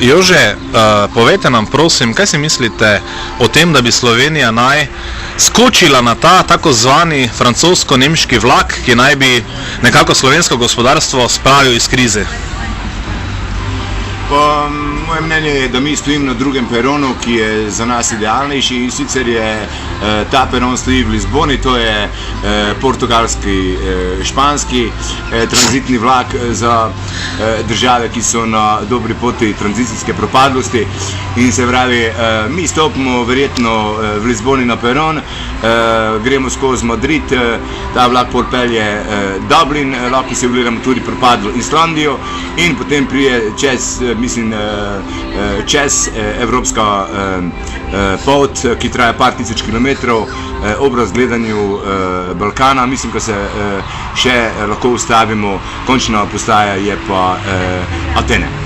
Jože, povejte nam prosim, kaj si mislite o tem, da bi Slovenija naj skočila na ta tako zvani francosko-nemški vlak, ki naj bi nekako slovensko gospodarstvo spravil iz krize? Moje mnenje je, da mi stojimo na drugem peronu, ki je za nas idealnejši, in sicer je ta peron stoji v Lizboni, to je portugalski, španski tranzitni vlak za države, ki so na dobri poti tranzicijske propadlosti, in se pravi, mi stopimo verjetno v Lizboni na peron, gremo skozi Madrid, ta vlak pelje Dublin, lahko si ogledamo tudi propadlo Islandijo in potem prije čez evropska pot, ki traja par tisoč kilometrov, ob razgledanju Balkana. Mislim, da se še lahko ustavimo, končna postaja je pa Atene.